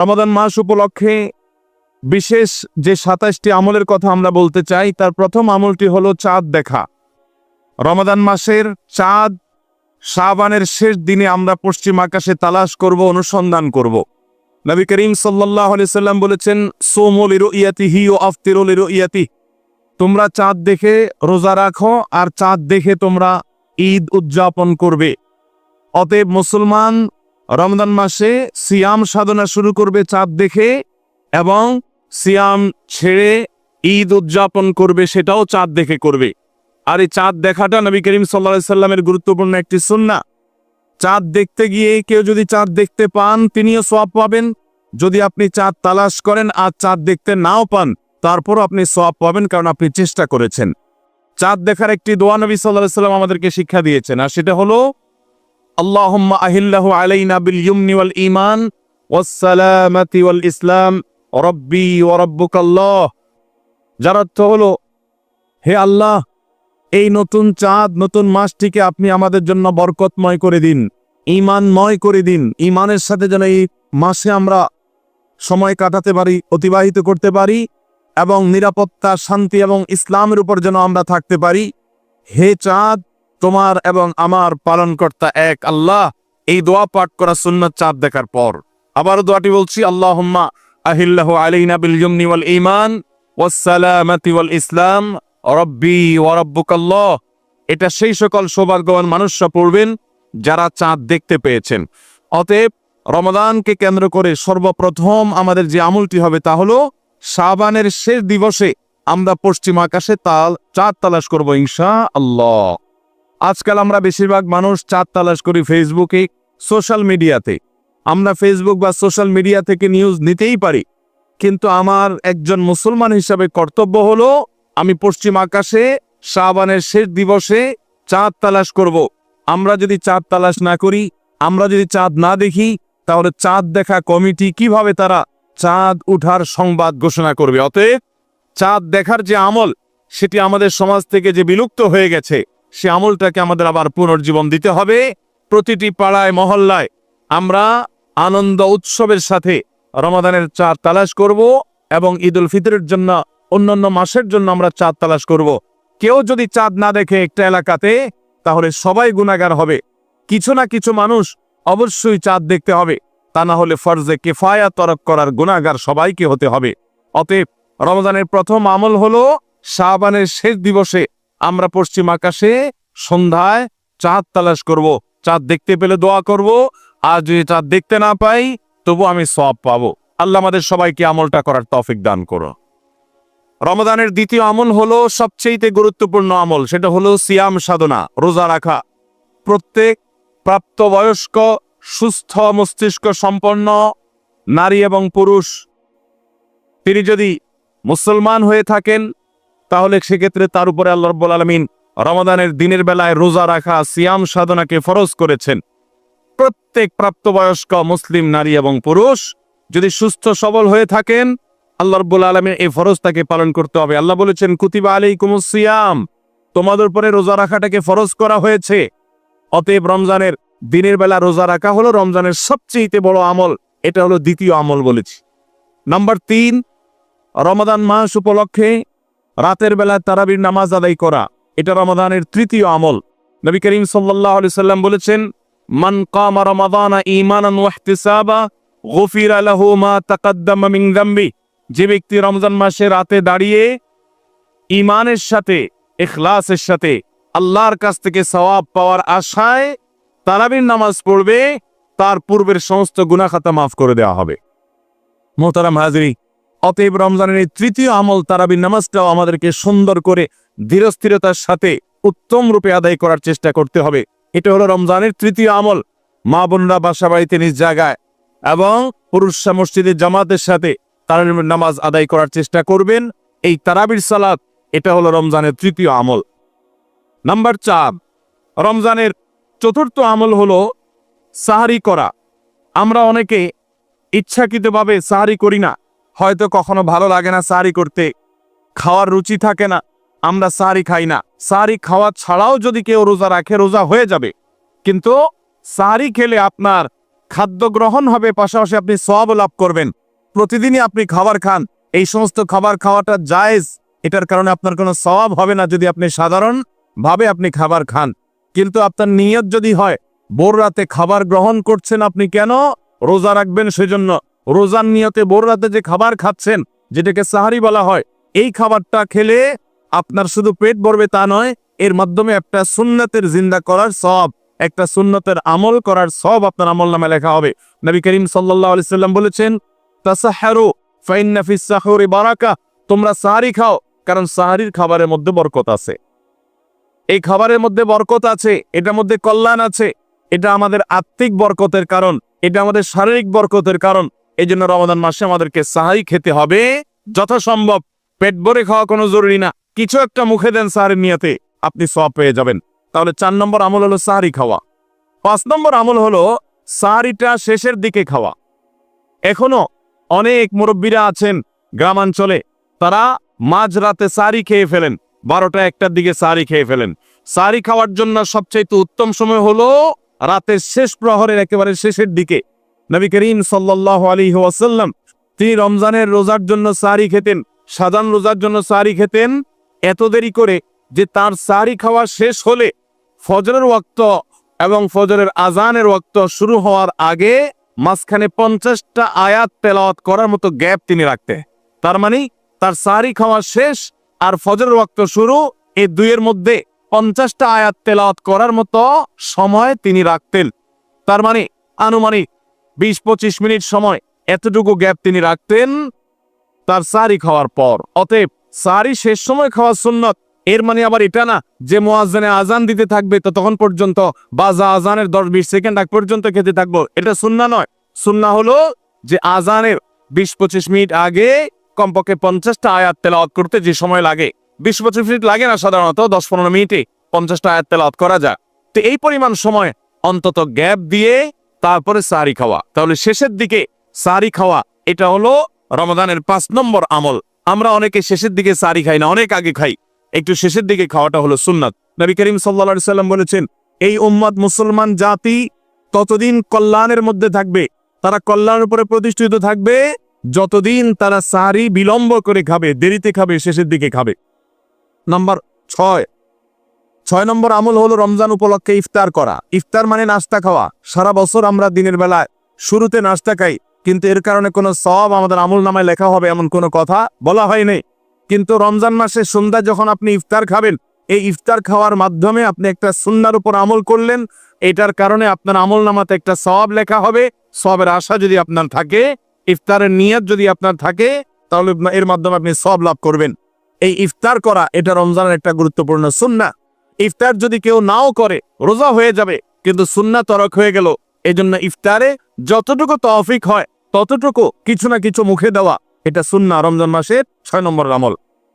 রমাদান মাস উপলক্ষে বিশেষ যে ২৭টি আমলের কথা আমরা বলতে চাই, তার প্রথম আমলটি হলো চাঁদ দেখা। রমাদান মাসের চাঁদ শাবানের শেষ দিনে আমরা পশ্চিম আকাশে তালাশ করব, অনুসন্ধান করব। নবী করিম সাল্লাল্লাহু আলাইহি সাল্লাম বলেছেন, সুমু লিরুইয়াতিহি ওয়া আফতিরু লিরুইয়াতিহি, তোমরা চাঁদ দেখে রোজা রাখো আর চাঁদ দেখে তোমরা ঈদ উদযাপন করবে। অতএব মুসলমান রমজান মাসে সিয়াম সাধনা শুরু করবে চাঁদ দেখে, এবং সিয়াম ছেড়ে ঈদ উদযাপন করবে, সেটাও চাঁদ দেখে করবে। আর এই চাঁদ দেখাটা নবী করিম সাল্লাল্লাহু আলাইহি সাল্লামের গুরুত্বপূর্ণ একটি সুন্নাহ। চাঁদ দেখতে গিয়ে কেউ যদি চাঁদ দেখতে পান, তিনিও সওয়াব পাবেন। যদি আপনি চাঁদ তালাশ করেন আর চাঁদ দেখতে নাও পান, তারপরও আপনি সওয়াব পাবেন, কারণ আপনি চেষ্টা করেছেন। চাঁদ দেখার একটি দোয়া নবী সাল্লাল্লাহু আলাইহি সাল্লাম আমাদেরকে শিক্ষা দিয়েছেন, আর সেটা হলো আল্লাহুম্মা আহিল্লাহু আলাইনা বিল ইয়ুমনি ওয়াল ঈমান ওয়াস সালামাতি ওয়াল ইসলাম রব্বি ওয়া রাব্বুকাল্লাহ। যার অর্থ হলো, হে আল্লাহ, এই নতুন চাঁদ, নতুন মাসটিকে আপনি আমাদের জন্য বরকতময় করে দিন, ঈমানময় করে দিন। ঈমানের সাথে যেন এই মাসে আমরা সময় কাটাতে পারি, অতিবাহিত করতে পারি, এবং নিরাপত্তা, শান্তি এবং ইসলামের উপর যেন আমরা থাকতে পারি। হে চাঁদ, তোমার এবং আমার পালনকর্তা এক আল্লাহ। এই দোয়া পাঠ করা সুন্নাত চাঁদ দেখার পর। আবারও দোয়াটি বলছি, আল্লাহুম্মা আহিল্লাহু আলাইনা বিল ইয়ুমনি ওয়াল ঈমান ওয়াস সালামাতি ওয়াল ইসলাম রব্বি ওয়া রাব্বুকাল্লাহ। এটা সেই সকল সৌভাগ্যবান মানুষরা পড়বেন যারা চাঁদ দেখতে পেয়েছেন। অতএব রমাদানকে কেন্দ্র করে সর্বপ্রথম আমাদের যে আমলটি হবে তা হলো শাবানের শেষ দিবসে আমরা পশ্চিম আকাশে চাঁদ তালাশ করব ইনশাআল্লাহ। আজকাল আমরা বেশিরভাগ মানুষ চাঁদ তালাশ করি ফেসবুকে, সোশ্যাল মিডিয়াতে। আমরা ফেসবুক বা সোশ্যাল মিডিয়া থেকে নিউজ নিতেই পারি, কিন্তু আমার একজন মুসলমান হিসাবে কর্তব্য হলো আমি পশ্চিম আকাশে শাবানের শেষ দিবসে চাঁদ তালাশ করব। আমরা যদি চাঁদ তালাশ না করি, আমরা যদি চাঁদ না দেখি, তাহলে চাঁদ দেখা কমিটি কিভাবে তারা চাঁদ উঠার সংবাদ ঘোষণা করবে? অতএব চাঁদ দেখার যে আমল, সেটি আমাদের সমাজ থেকে যে বিলুপ্ত হয়ে গেছে, সে আমলটাকে আমাদের আবার পুনর্জীবন দিতে হবে। প্রতিটি পাড়ায় মহল্লায় আমরা আনন্দ উৎসবের সাথে রমাদানের চাঁদ তালাশ করব, এবং ঈদ উল ফিতরের জন্য, অন্যান্য মাসের জন্য আমরা চাঁদ তালাশ করব। কেউ যদি চাঁদ না দেখে একটা এলাকাতে, তাহলে সবাই গুনাহগার হবে। কিছু না কিছু মানুষ অবশ্যই চাঁদ দেখতে হবে, তা না হলে ফরজে কিফায়া তরক করার গুনাহগার সবাইকে হতে হবে। অতএব রমজানের প্রথম আমল হলো শাবানের শেষ দিবসে আমরা পশ্চিম আকাশে সন্ধ্যায় চাঁদ তালাশ করব। চাঁদ দেখতে পেলে দোয়া করব, আর যদি চাঁদ দেখতে না পাই, তবু আমি সওয়াব পাবো। আল্লাহ আমাদের সবাইকে আমলটা করার তৌফিক দান করো। রমাদানের দ্বিতীয় আমল হলো সবচেয়ে গুরুত্বপূর্ণ আমল, সেটা হলো সিয়াম সাধনা, রোজা রাখা। প্রত্যেক প্রাপ্তবয়স্ক, সুস্থ মস্তিষ্ক সম্পন্ন নারী এবং পুরুষ, তিনি যদি মুসলমান হয়ে থাকেন, তাহলে সেক্ষেত্রে তার উপরে আল্লাহ রাব্বুল আলামিন রমাদানের দিনের বেলায় রোজা রাখা, সিয়াম সাধনাকে ফরজ করেছেন। প্রত্যেক প্রাপ্তবয়স্ক মুসলিম নারী এবং পুরুষ যদি সুস্থ সবল হয়ে থাকেন, আল্লাহ রাব্বুল আলামিন এই ফরজটাকে পালন করতে হবে। আল্লাহ বলেছেন, কুতিবা আলাইকুমুস সিয়াম, তোমাদের উপরে রোজা রাখাটাকে ফরজ করা হয়েছে। অতএব রমজানের দিনের বেলা রোজা রাখা হলো রমজানের সবচেয়ে বড় আমল। এটা হলো দ্বিতীয় আমল বলেছি। নাম্বার ৩, রমাদান মাস উপলক্ষে রাতের বেলা তারাবির নামাজ আদায় করা, এটা রমাদানের তৃতীয় আমল। নবী করিম সাল্লাল্লাহু আলাইহি সাল্লাম বলেছেন, মান কামা রমাদানা ঈমানান ওয়া ইহতিসাবা গুফিরা লাহু মা তাকাদ্দামা মিন যামবি। যে ব্যক্তি রমজান মাসে রাতে দাঁড়িয়ে ঈমানের সাথে, ইখলাসের সাথে আল্লাহর কাছ থেকে সওয়াব পাওয়ার আশায় তারাবির নামাজ পড়বে, তার পূর্বের সমস্ত গুনাহ খাতা মাফ করে দেওয়া হবে। মোহতারাম হাজিরিন, অতএব রমজানের এই তৃতীয় আমল তারাবির নামাজটাও আমাদেরকে সুন্দর করে ধীরস্থিরতার সাথে উত্তম রূপে আদায় করার চেষ্টা করতে হবে। এটা হলো রমজানের তৃতীয় আমল। মা বোনরা বাসা বাড়িতে নিজ জায়গায় এবং পুরুষরা মসজিদের জামাতের সাথে তারাবির নামাজ আদায় করার চেষ্টা করবেন। এই তারাবির সালাত, এটা হলো রমজানের তৃতীয় আমল। নাম্বার ৪, রমজানের চতুর্থ আমল হলো সাহারি করা। আমরা অনেকে ইচ্ছাকৃতভাবে সাহারি করি না, হয়তো কখনো ভালো লাগে না সাহারি করতে, খাওয়ার রুচি থাকে না, আমরা সাহারি খাই না। সাহারি খাওয়া ছাড়াও যদি কেউ রোজা রাখে, রোজা হয়ে যাবে, কিন্তু সাহারি খেলে আপনার খাদ্য গ্রহণ হবে, পাশাপাশি আপনি সওয়াব লাভ করবেন। প্রতিদিনই আপনি খাবার খান, এই সমস্ত খাবার খাওয়াটা জায়েজ, এটার কারণে আপনার কোনো সওয়াব হবে না যদি আপনি সাধারণ ভাবে আপনি খাবার খান। কিন্তু আপনার নিয়ত যদি হয় ভোর রাতে খাবার গ্রহণ করছেন, আপনি কেন রোজা রাখবেন, সেজন্য রোজার নিয়তে ভোর রাতে যে খাবার খাচ্ছেন, যেটাকে সাহারি বলা হয়, এই খাবারটা খেলে আপনার শুধু পেট ভরবে তা নয়, এর মাধ্যমে একটা সুন্নতের জিন্দা করার সওয়াব, একটা সুন্নতের আমল করার সওয়াব আপনার আমলনামে লেখা হবে। নবী করিম সাল্লাল্লাহু আলাইহি সাল্লাম বলেছেন, তাসাহহারু ফাইন্না ফিস সাহুরি বারাকা, তোমরা সাহারি খাও, কারণ সাহারির খাবারের মধ্যে বরকত আছে। এই খাবারের মধ্যে বরকত আছে, এটার মধ্যে কল্যাণ আছে, এটা আমাদের আত্মিক বরকতের কারণ, এটা আমাদের শারীরিক বরকতের কারণ। এই জন্য রমাদান মাসে আমাদেরকে সাহারি খেতে হবে যথাসম্ভব। পেট ভরে খাওয়া কোনো জরুরি না, কিছু একটা মুখে দেন সাহারির নিয়তে, আপনি সওয়াব পেয়ে যাবেন। তাহলে 4 নম্বর আমল হলো সাহারি খাওয়া। 5 নম্বর আমল হলো সাহারিটা শেষের দিকে খাওয়া। এখনো অনেক মুরব্বীরা আছেন গ্রামাঞ্চলে, তারা মাঝরাতে সাহারি খেয়ে ফেলেন, 12টা 1টার দিকে সাহারি খেয়ে ফেলেন। সাহারি খাওয়ার জন্য সবচাইতে উত্তম সময় হলো রাতের শেষ প্রহরের একেবারে শেষের দিকে। নবী করিম সাল্লাল্লাহু আলাইহি ওয়াসাল্লাম তিনি রমজানের রোজার জন্য সাহারি খেতেন, সাধারণ রোজার জন্য সাহারি খেতেন এত দেরি করে যে তার সাহারি খাওয়া শেষ হলে ফজরের ওয়াক্ত এবং ফজরের আজানের ওয়াক্ত শুরু হওয়ার আগে মাঝখানে 50টা আয়াত তেলাওয়াত করার মতো গ্যাপ তিনি রাখতেন। তার মানে তার সাহারি খাওয়া শেষ আর ফজরের ওয়াক্ত শুরু, এই দুইয়ের মধ্যে 50টা আয়াত তেলাওয়াত করার মতো সময় তিনি রাখতেন। তার মানে আনুমানিক 20-25 মিনিট সময়, এতটুকু গ্যাপ তিনি রাখতেন তার সাহারি খাওয়ার পর। অতএব সাহারি শেষ সময় খাওয়া সুন্নত। এর মানে আবার এটা না যে মুয়াজ্জিনে আজান দিতে থাকবে তো তখন পর্যন্ত, বাজা আজানের 10-20 সেকেন্ড আগ পর্যন্ত খেতে থাকবো, এটা সুন্নাহ নয়। সুন্নাহ হলো যে আজানের 20-25 মিনিট আগে কমপক্ষে 50টা আয়াত তেলাওয়াত করতে যে সময় লাগে, 20-25 মিনিট লাগে না, সাধারণত 10-15 মিনিটে 50টা আয়াত তেলাওয়াত করা যায়। তো এই পরিমাণ সময় অন্তত গ্যাপ দিয়ে তারপরে সাহারি খাওয়া। তাহলে শেষের দিকে সাহারি খাওয়া, এটা হলো রমাদানের 5 নম্বর আমল। আমরা অনেকে শেষের দিকে সাহারি খাই না, অনেক আগে খাই, একটু শেষের দিকে খাওয়াটা হলো সুন্নাত। নবী করিম সাল্লাল্লাহু আলাইহি সাল্লাম বলেছেন, এই উম্মত মুসলমান জাতি ততদিন কল্যাণের মধ্যে থাকবে, তারা কল্যাণের উপরে প্রতিষ্ঠিত থাকবে যতদিন তারা সাহারি বিলম্ব করে খাবে, দেরিতে খাবে, শেষের দিকে খাবে। নাম্বার 6 নম্বর আমল হলো রমজান উপলক্ষে ইফতার করা। ইফতার মানে নাস্তা খাওয়া। সারা বছর আমরা দিনের বেলায় শুরুতে নাস্তা খাই, কিন্তু এর কারণে কোনো সওয়াব আমাদের আমল নামায় লেখা হবে এমন কোনো কথা বলা হয়নি। কিন্তু রমজান মাসে সন্ধ্যা যখন আপনি ইফতার খাবেন, এই ইফতার খাওয়ার মাধ্যমে আপনি একটা সুন্নাহর উপর আমল করলেন, এটার কারণে আপনার আমল নামাতে একটা সওয়াব লেখা হবে। সওয়াবের আশা যদি আপনার থাকে, ইফতারের নিয়ত যদি আপনার থাকে, তাহলে এর মাধ্যমে আপনি সওয়াব লাভ করবেন। এই ইফতার করা এটা রমজানের একটা গুরুত্বপূর্ণ সুন্নাহ। ইফতার যদি কেউ নাও করে রোজা হয়ে যাবে, কিন্তু সুন্নাহ তরক হয়ে গেল। এজন্য ইফতারে যতটুকু তৌফিক হয় ততটুকু কিছু না কিছু মুখে দেওয়া, এটা সুন্নাহ রমজান মাসের 6 নম্বরের আমল।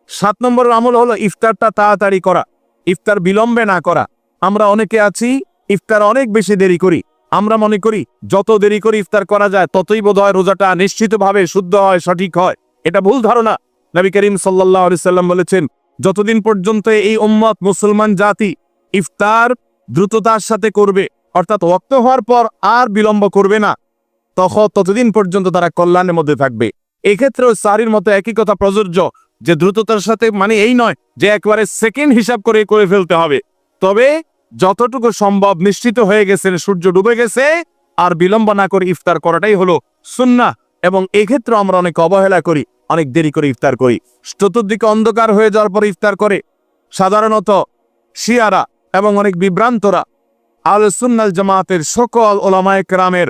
7 নম্বরের আমল হলো ইফতারটা তাড়াতাড়ি করা, ইফতার বিলম্বে না করা। আমরা অনেকে আছি ইফতার অনেক বেশি দেরি করি। আমরা মনে করি যত দেরি করে ইফতার করা যায় ততই বোধহয় রোজাটা নিশ্চিতভাবে শুদ্ধ হয়, সঠিক হয়। এটা ভুল ধারণা। নবী করিম সাল্লাল্লাহু আলাইহি সাল্লাম বলেছেন, যতদিন পর্যন্ত এই উম্মত মুসলমান জাতি ইফতার দ্রুততার সাথে করবে, অর্থাৎ ওয়াক্ত হওয়ার পর আর বিলম্ব করবে না, ততদিন পর্যন্ত তারা কল্যাণের মধ্যে থাকবে। এক্ষেত্রেও সাহারির মতো একই কথা প্রযোজ্য, যে দ্রুততার সাথে মানে এই নয় যে একবারে সেকেন্ড হিসাব করে ফেলতে হবে, তবে যতটুকু সম্ভব নিশ্চিত হয়ে গেছে সূর্য ডুবে গেছে আর বিলম্ব না করে ইফতার করাটাই হলো সুন্নাহ। এবং এক্ষেত্রে আমরা অনেক অবহেলা করি, অনেক দেরি করে ইফতার করি, চতুর্দিকে অন্ধকার হয়ে যাওয়ার পর ইফতার করে। সাধারণত শিয়ারা এবং অনেক বিভ্রান্তরা আহলে সুন্নাত জামাতের সকল ওলামায়ে কেরামের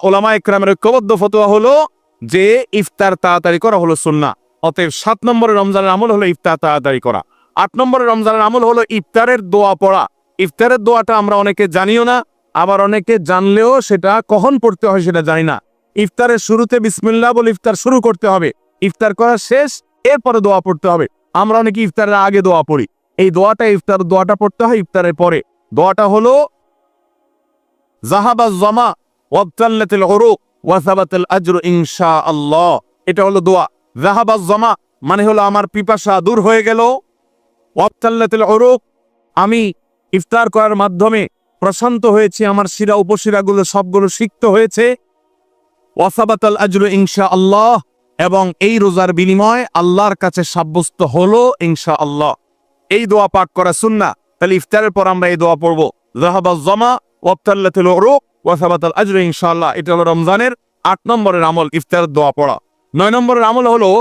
ওলামায়ে কেরামের ঐক্যবদ্ধ ফতোয়া হলো যে ইফতার তাড়াতাড়ি করা হলো সুন্নাহ। অতএব 7 নম্বরের রমজানের আমল হলো ইফতার তাড়াতাড়ি করা। 8 নম্বরের রমজানের আমল হলো ইফতারের দোয়া পড়া। ইফতারের দোয়াটা আমরা অনেকে জানিও না, আবার অনেকে জানলেও সেটা কখন পড়তে হয় সেটা জানি না। ইফতারের শুরুতে বিসমিল্লাহ বলে ইফতার শুরু করতে হবে, ইফতার করা শেষ এরপরে দোয়া পড়তে হবে। আমরা অনেকে ইফতারের আগে দোয়া পড়ি, এই ইফতার দোয়াটা পড়তে হয় ইফতারের পরে। দোয়াটা হলো যাহাবাজ জামা ওয়াবতাল্লাতিল উরুক ওয়া সাবাতাল আজরু ইনশাআল্লাহ। এটা হলো দোয়া। যাহাবাজ জামা মানে হলো আমার পিপাসা দূর হয়ে গেল, ওয়াবতাল্লাতিল উরুক আমি ইফতার করার মাধ্যমে প্রশান্ত হয়েছি, আমার শিরা উপশিরাগুলো সবগুলো সিক্ত হয়েছে। ওয়াসাবাতাল আজরু ইনশাআল্লাহ, এবং এই রোজার বিনিময় আল্লাহর কাছে সাব্যস্ত হলো ইনশাআল্লাহ। এই দোয়া পাঠ করা সুন্নাহ। তাহলে ইফতারের পর আমরা এই দোয়া পড়বো, যাহাবাজ জামা ওয়াবতাল্লাতিল উরুক ওয়াসাবাতাল আজরু ইনশাআল্লাহ। এটা হলো রমজানের 8 নম্বরের আমল, ইফতার দোয়া পড়া। 9 নম্বরের আমল হলো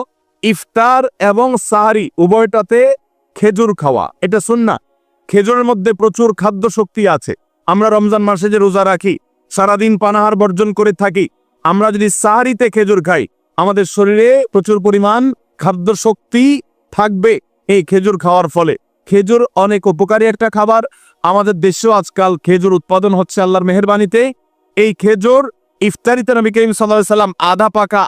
ইফতার এবং সাহারি উভয়টাতে খেজুর খাওয়া। এটা সুন্নাহ। খেজুরের মধ্যে প্রচুর খাদ্য শক্তি আছে। আমরা রমজান মাসে যে রোজা রাখি, সারাদিন পানাহার বর্জন করে থাকি, আমরা যদি সাহারিতে খেজুর খাই, আমাদের শরীরে প্রচুর পরিমাণ খাদ্য শক্তি থাকবে এই খেজুর খাওয়ার ফলে। খেজুর অনেক উপকারী একটা খাবার। আমাদের দেশেও আজকাল খেজুর উৎপাদন হচ্ছে আল্লাহর মেহেরবানিতে। এই খেজুর ইফতারিতে নবী করিম সাল্লাল্লাহু আলাইহি সাল্লাম আধা পাকা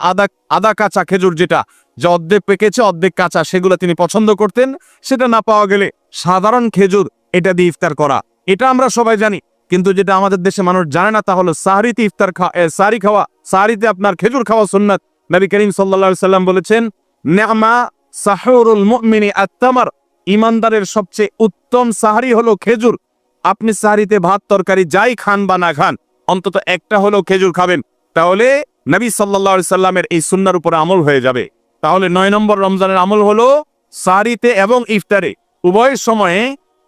আধা কাঁচা খেজুর, যেটা যে অর্ধেক পেকেছে অর্ধেক কাঁচা, সেগুলো তিনি পছন্দ করতেন। সেটা না পাওয়া গেলে সাধারণ খেজুর এটা দিয়ে ইফতার করা, এটা আমরা সবাই জানি। কিন্তু যেটা আমাদের দেশে মানুষ জানে না তা হলো সাহরিতে ইফতার সাহরি খাওয়া। সাহরিতে আপনার খেজুর খাওয়া সুন্নাত। নবী করিম সাল্লাল্লাহু আলাইহি সাল্লাম বলেছেন, নি'মা সাহুরুল মুমিনি আত-তামার, ইমানদারের সবচেয়ে উত্তম সাহরি হলো খেজুর। আপনি সাহরিতে ভাত তরকারি যাই খান বা না খান, অন্তত একটা হলো খেজুর খাবেন, তাহলে নবী সাল্লাল্লাহু আলাইহি সাল্লামের এই সুন্নাহর উপরে আমল হয়ে যাবে। তাহলে 9 নম্বর রমজানের আমল হলো সাহরিতে এবং ইফতারে উভয় সময়ে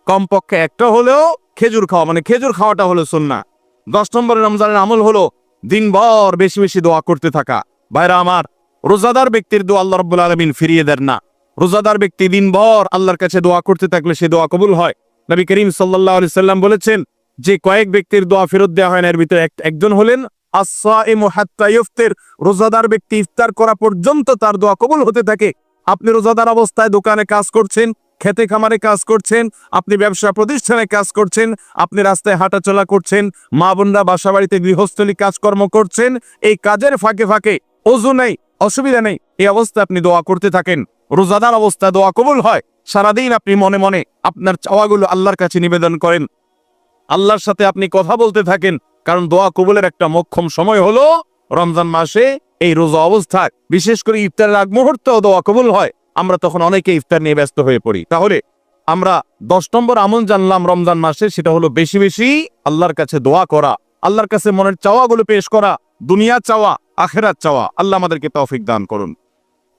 কমপক্ষে একটা হলেও খেজুর খাওয়া, মানে খেজুর খাওয়াটা হলো সুন্নাহ। 10 নম্বর রমজানের আমল হলো দিনভর বেশি বেশি দোয়া করতে থাকা। ভাইরা আমার, রোজাদার ব্যক্তির দোয়া আল্লাহ রাব্বুল আলামিন ফিরিয়ে দেন না। রোজাদার ব্যক্তি দিনভর আল্লাহর কাছে দোয়া করতে থাকলে সে দোয়া কবুল হয়। নবী করিম সাল্লাল্লাহু আলাইহি সাল্লাম বলেছেন যে কয়েক ব্যক্তির দোয়া ফেরত দেওয়া হয় না, এর ভিতরে একজন হলেন আস-সাইমু হাত্তা ইফতির, রোজাদার ব্যক্তি ইফতার করা পর্যন্ত তার দোয়া কবুল হতে থাকে। আপনি রোজাদার অবস্থায় দোকানে কাজ করছেন, খেতে খামারে কাজ করছেন, আপনি ব্যবসা প্রতিষ্ঠানে কাজ করছেন, আপনি রাস্তায় হাঁটাচলা করছেন, মা বোনরা বাসা বাড়িতে গৃহস্থলী কাজকর্ম করছেন, এই কাজের ফাঁকে ফাঁকে ওযু নেই, অসুবিধা নেই, এই অবস্থায় আপনি দোয়া করতে থাকেন, রোজাদার অবস্থায় দোয়া কবুল হয়। সারাদিন আপনি মনে মনে আপনার চাওয়াগুলো আল্লাহর কাছে নিবেদন করেন, আল্লাহর সাথে আপনি কথা বলতে থাকেন, কারণ দোয়া কবুলের একটা মোক্ষম সময় হলো রমজান মাসে এই রোজা অবস্থায়। বিশেষ করে ইফতারের আগ মুহূর্তেও দোয়া কবুল হয়। আমরা তখন অনেকে ইফতার নিয়ে ব্যস্ত হয়ে পড়ি। তাহলে আমরা 10 নম্বর আমল জানলাম রমজান মাসে, সেটা হলো বেশি বেশি আল্লাহর কাছে দোয়া করা, আল্লাহর কাছে মনের চাওয়াগুলো পেশ করা, দুনিয়া চাওয়া, আখিরাত চাওয়া। আল্লাহ আমাদেরকে তৌফিক দান করুন।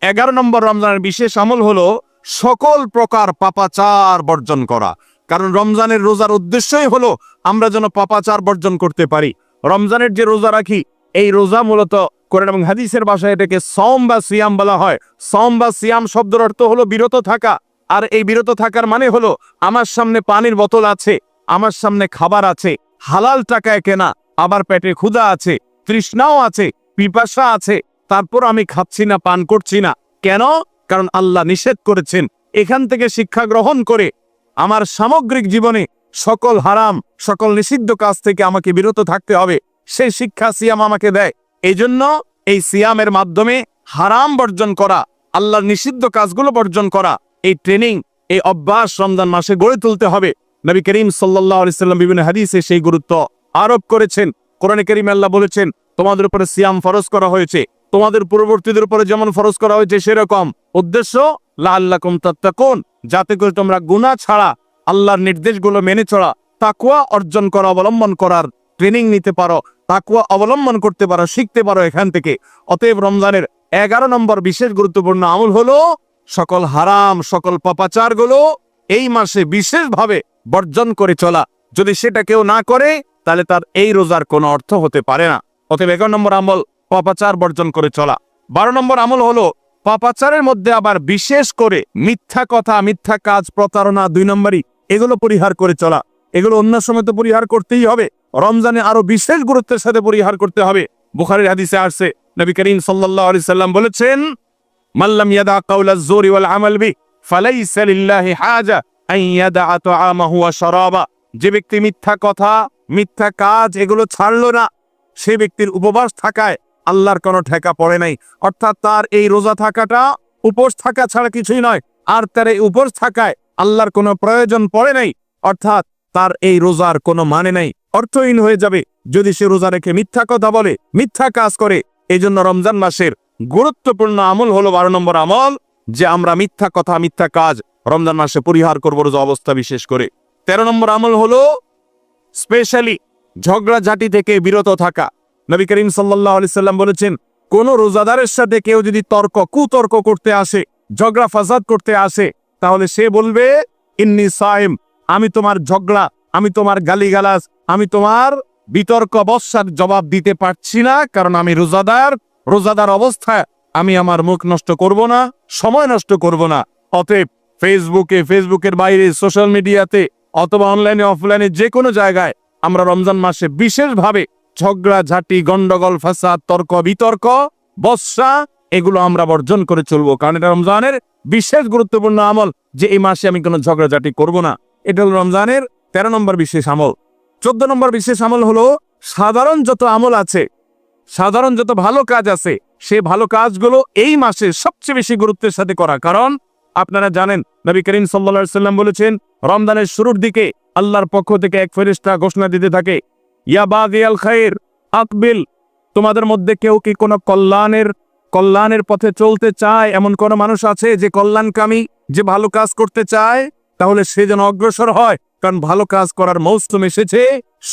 11 নম্বর রমজানের বিশেষ আমল হলো সকল প্রকার পাপাচার বর্জন করা। কারণ রমজানের রোজার উদ্দেশ্যই হলো আমরা যেন পাপাচার বর্জন করতে পারি। রমজানের যে রোজা রাখি, এই রোজা মূলত কোরআন এবং হাদিসের ভাষায় এটাকে সওম বা সিয়াম বলা হয়। সওম বা সিয়াম শব্দের অর্থ হলো বিরত থাকা। আর এই বিরত থাকার মানে হলো আমার সামনে পানির বোতল আছে, আমার সামনে খাবার আছে, হালাল টাকায় কেনা, আবার পেটে ক্ষুধা আছে, তৃষ্ণাও আছে, পিপাসা আছে, তারপর আমি খাচ্ছি না, পান করছি না। কেন? কারণ আল্লাহ নিষেধ করেছেন। এখান থেকে শিক্ষা গ্রহণ করে আমার সামগ্রিক জীবনে সকল হারাম, সকল নিষিদ্ধ কাজ থেকে আমাকে বিরত থাকতে হবে। সেই শিক্ষা সিয়াম আমাকে দেয়। এই জন্য এই সিয়ামের মাধ্যমে হারাম বর্জন করা, আল্লাহর নিষিদ্ধ কাজগুলো বর্জন করা, এই ট্রেনিং, এই অভ্যাস রমজান মাসে গড়ে তুলতে হবে। নবী করিম সাল্লাল্লাহু আলাইহি সাল্লাম বিভিন্ন হাদিসে সেই গুরুত্ব আরোপ করেছেন। কোরআনে কারীমে আল্লাহ বলেছেন, তোমাদের উপরে সিয়াম ফরজ করা হয়েছে, তোমাদের পূর্ববর্তীদের উপরে যেমন ফরজ করা হয়েছে সেরকম। উদ্দেশ্য লাআল্লাকুম তাত্তাকুন, যাতে করে তোমরা গুনাহ ছাড়া আল্লাহর নির্দেশগুলো মেনে চলা, তাকওয়া অর্জন করা, অবলম্বন করার ট্রেনিং নিতে পারো, তাকওয়া অবলম্বন করতে পারো, শিখতে পারো এখান থেকে। অতএব রমজানের 11 নম্বর বিশেষ গুরুত্বপূর্ণ আমল হলো সকল হারাম, সকল পাপাচারগুলো এই মাসে বিশেষভাবে বর্জন করে চলা। যদি সেটা কেউ না করে তাহলে তার এই রোজার কোনো অর্থ হতে পারে না। অতএব 11 নম্বর আমল পাপাচার বর্জন করে চলা। 12 নম্বর আমল হলো পাপাচারের মধ্যে আবার বিশেষ করে মিথ্যা কথা, মিথ্যা কাজ, প্রতারণা 2 নম্বরই, এগুলো পরিহার করে চলা। এগুলো অন্য সময় তো পরিহার করতেই হবে, রমজানে আরো বিশেষ গুরুত্বের সাথে পরিহার করতে হবে। বুখারীর হাদিসে আসছে, নবী করিম সাল্লাল্লাহু আলাইহি সাল্লাম বলেছেন, মাল্লাম ইয়াদা কাওলাজ জুরি ওয়াল আমাল বি ফালাইসা লিল্লাহি হাজা আন ইয়াদা তাআমাহু ওয়া শারাবা। যে ব্যক্তি মিথ্যা কথা, মিথ্যা কাজ এগুলো ছাড়লো না, সে ব্যক্তির উপবাস থাকায় আল্লাহর কোনো ঠেকা পড়ে নাই। অর্থাৎ তার এই রোজা থাকাটা উপোস থাকা ছাড়া কিছুই নয়, আর তার এই উপোস থাকায় আল্লাহর কোনো প্রয়োজন পড়ে নাই। অর্থাৎ তার এই রোজার কোনো মানে নাই, অর্থহীন হয়ে যাবে যদি সে রোজা রেখে মিথ্যা কথা বলে, মিথ্যা কাজ করে। এই জন্য রমজান মাসের গুরুত্বপূর্ণ আমল হলো 12 নম্বর আমল, যে আমরা মিথ্যা কথা, মিথ্যা কাজ রমজান মাসে পরিহার করবো রোজা অবস্থা বিশেষ করে। 13 নম্বর আমল হলো স্পেশালি ঝগড়াঝাটি থেকে বিরত থাকা। নবী করিম সাল্লাল্লাহু আলাইহি সাল্লাম বলেছেন, কোন রোজাদারের সাথে কেউ যদি কুতর্ক করতে আসে, ঝগড়া ফাসাদ করতে আসে, তাহলে সে বলবে ইন্নী সাইম, আমি তোমার ঝগড়া, আমি তোমার গালিগালাজ, আমি তোমার বিতর্ক বর্ষার জবাব দিতে পারছি না, কারণ আমি রোজাদার। রোজাদার অবস্থায় আমি আমার মুখ নষ্ট করব না, সময় নষ্ট করব না। অতএব ফেসবুকের বাইরে, সোশ্যাল মিডিয়াতে অথবা অনলাইনে অফলাইনে যে কোনো জায়গায় আমরা রমজান মাসে বিশেষভাবে ঝগড়াঝাটি, গন্ডগোল, ফাসাদ, তর্ক বিতর্ক, বর্ষা এগুলো আমরা বর্জন করে চলবো, কারণ এটা রমজানের বিশেষ গুরুত্বপূর্ণ আমল যে এই মাসে আমি কোনো ঝগড়াঝাটি করব না। এটা হলো রমজানের 13 নম্বর বিশেষ আমল। 14 নম্বর বিশেষ আমল হলো সাধারণ যত আমল আছে, সাধারণ যত ভালো কাজ আছে, সে ভালো কাজগুলো এই মাসে সবচেয়ে বেশি গুরুত্বের সাথে করা। কারণ আপনারা জানেন নবী করিম সাল্লাল্লাহু আলাইহি সাল্লাম বলেছেন, রমজানের শুরুর দিকে আল্লাহর পক্ষ থেকে এক ফেরেশতা ঘোষণা দিতে থাকে, ইয়া বাগিয়াল খায়র আকবিল, তোমাদের মধ্যে কেউ কি কোনো কল্যাণের পথে চলতে চায়, এমন কোন মানুষ আছে যে কল্যাণকামী, যে ভালো কাজ করতে চায়, তাহলে সে যেন অগ্রসর হয়, কারণ ভালো কাজ করার মৌসুম এসেছে,